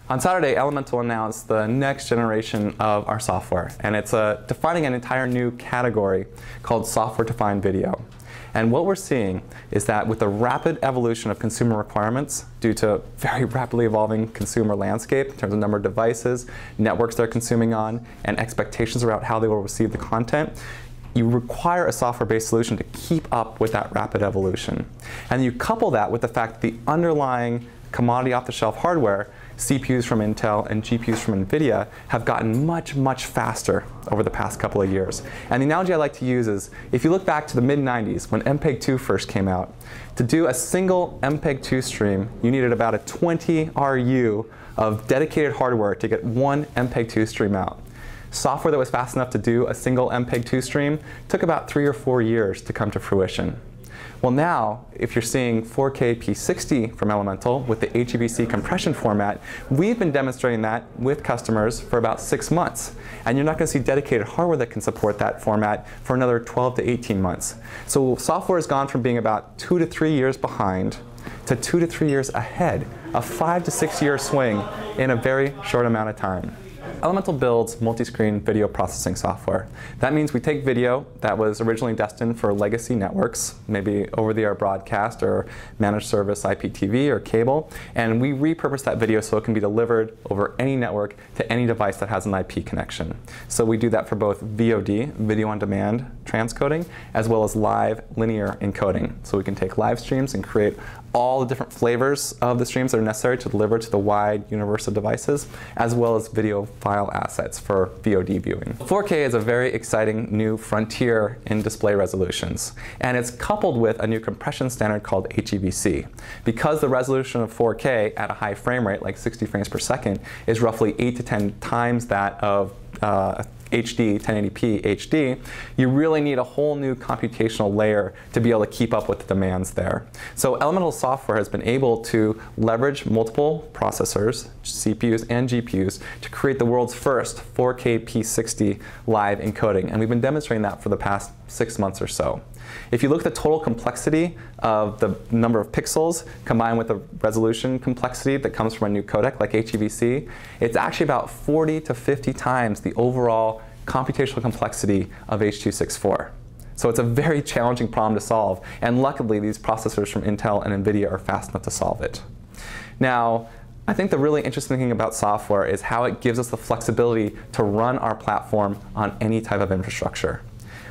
On Saturday, Elemental announced the next generation of our software, and it's defining an entire new category called software-defined video. And what we're seeing is that with the rapid evolution of consumer requirements due to very rapidly evolving consumer landscape in terms of number of devices, networks they're consuming on, and expectations around how they will receive the content, you require a software-based solution to keep up with that rapid evolution. And you couple that with the fact that the underlying commodity off-the-shelf hardware, CPUs from Intel and GPUs from NVIDIA, have gotten much, much faster over the past couple of years. And the analogy I like to use is, if you look back to the mid-90s when MPEG-2 first came out, to do a single MPEG-2 stream, you needed about a 20 RU of dedicated hardware to get one MPEG-2 stream out. Software that was fast enough to do a single MPEG-2 stream took about 3 or 4 years to come to fruition. Well now, if you're seeing 4K P60 from Elemental with the HEVC compression format, we've been demonstrating that with customers for about 6 months. And you're not going to see dedicated hardware that can support that format for another 12 to 18 months. So software has gone from being about 2 to 3 years behind to 2 to 3 years ahead, a 5 to 6 year swing in a very short amount of time. Elemental builds multi-screen video processing software. That means we take video that was originally destined for legacy networks, maybe over-the-air broadcast or managed service IPTV or cable, and we repurpose that video so it can be delivered over any network to any device that has an IP connection. So we do that for both VOD, video on demand transcoding, as well as live linear encoding. So we can take live streams and create all the different flavors of the streams that are necessary to deliver to the wide universe of devices, as well as video file assets for VOD viewing. 4K is a very exciting new frontier in display resolutions, and it's coupled with a new compression standard called HEVC. Because the resolution of 4K at a high frame rate, like 60 frames per second, is roughly 8 to 10 times that of HD, 1080p HD, you really need a whole new computational layer to be able to keep up with the demands there. So Elemental software has been able to leverage multiple processors, CPUs and GPUs, to create the world's first 4K P60 live encoding. And we've been demonstrating that for the past 6 months or so. If you look at the total complexity of the number of pixels combined with the resolution complexity that comes from a new codec like HEVC, it's actually about 40 to 50 times the overall computational complexity of H.264. So it's a very challenging problem to solve, and luckily these processors from Intel and NVIDIA are fast enough to solve it. Now, I think the really interesting thing about software is how it gives us the flexibility to run our platform on any type of infrastructure.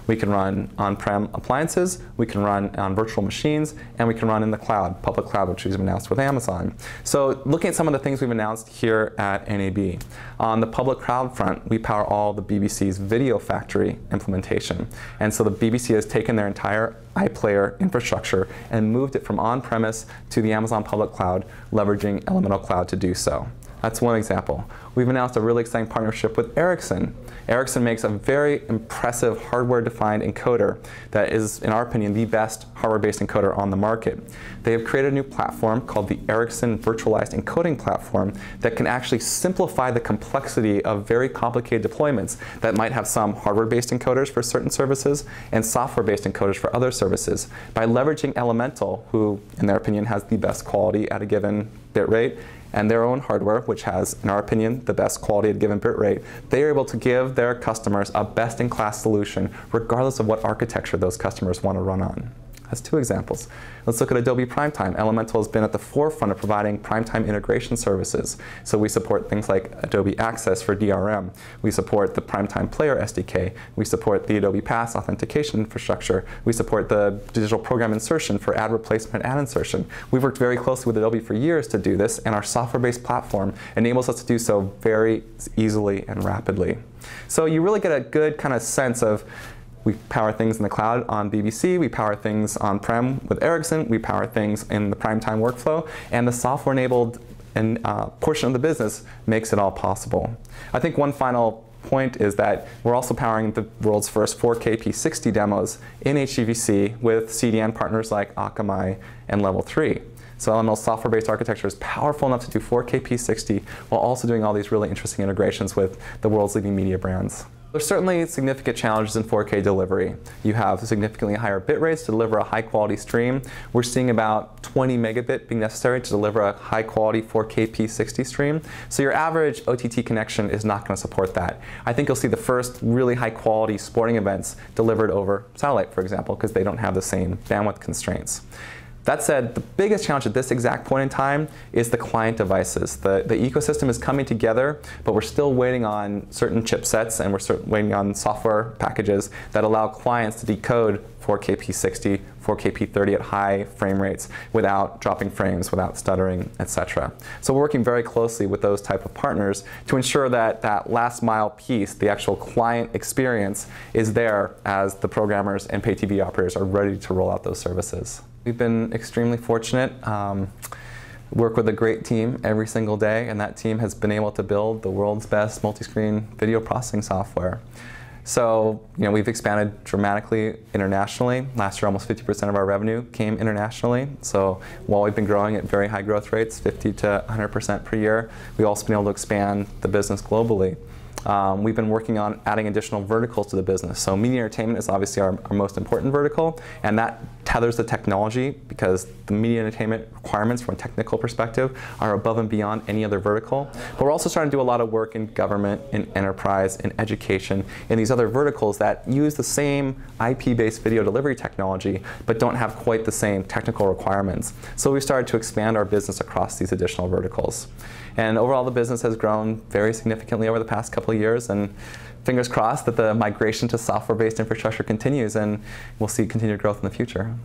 We can run on-prem appliances, we can run on virtual machines, and we can run in the cloud, public cloud, which we've announced with Amazon. So looking at some of the things we've announced here at NAB. On the public cloud front, we power all the BBC's Video Factory implementation. And so the BBC has taken their entire iPlayer infrastructure and moved it from on-premise to the Amazon public cloud, leveraging Elemental Cloud to do so. That's one example. We've announced a really exciting partnership with Ericsson. Ericsson makes a very impressive hardware-defined encoder that is, in our opinion, the best hardware-based encoder on the market. They have created a new platform called the Ericsson Virtualized Encoding Platform that can actually simplify the complexity of very complicated deployments that might have some hardware-based encoders for certain services and software-based encoders for other services by leveraging Elemental, who, in their opinion, has the best quality at a given bit rate, and their own hardware, which has, in our opinion, the best quality at a given bit rate. They are able to give their customers a best-in-class solution, regardless of what architecture those customers want to run on. That's two examples. Let's look at Adobe Primetime. Elemental has been at the forefront of providing Primetime integration services. So we support things like Adobe Access for DRM. We support the Primetime Player SDK. We support the Adobe Pass authentication infrastructure. We support the digital program insertion for ad replacement and ad insertion. We've worked very closely with Adobe for years to do this, and our software-based platform enables us to do so very easily and rapidly. So you really get a good kind of sense of we power things in the cloud on BBC, we power things on-prem with Ericsson, we power things in the Primetime workflow, and the software-enabled portion of the business makes it all possible. I think one final point is that we're also powering the world's first 4K P60 demos in HEVC with CDN partners like Akamai and Level 3. So Elemental's software-based architecture is powerful enough to do 4K P60 while also doing all these really interesting integrations with the world's leading media brands. There's certainly significant challenges in 4K delivery. You have significantly higher bit rates to deliver a high quality stream. We're seeing about 20 megabit being necessary to deliver a high quality 4K P60 stream. So your average OTT connection is not going to support that. I think you'll see the first really high quality sporting events delivered over satellite, for example, because they don't have the same bandwidth constraints. That said, the biggest challenge at this exact point in time is the client devices. The ecosystem is coming together, but we're still waiting on certain chipsets and we're waiting on software packages that allow clients to decode 4K P60, 4K P30 at high frame rates without dropping frames, without stuttering, etc. So we're working very closely with those type of partners to ensure that that last mile piece, the actual client experience, is there as the programmers and pay TV operators are ready to roll out those services. We've been extremely fortunate. Work with a great team every single day, and that team has been able to build the world's best multi-screen video processing software. So, we've expanded dramatically internationally. Last year, almost 50% of our revenue came internationally. So, while we've been growing at very high growth rates, 50 to 100% per year, we've also been able to expand the business globally. We've been working on adding additional verticals to the business. So media entertainment is obviously our most important vertical, and that tethers the technology because the media entertainment requirements from a technical perspective are above and beyond any other vertical. But we're also starting to do a lot of work in government, in enterprise, in education, in these other verticals that use the same IP-based video delivery technology, but don't have quite the same technical requirements. So we started to expand our business across these additional verticals. And overall, the business has grown very significantly over the past couple of years, and fingers crossed that the migration to software-based infrastructure continues and we'll see continued growth in the future.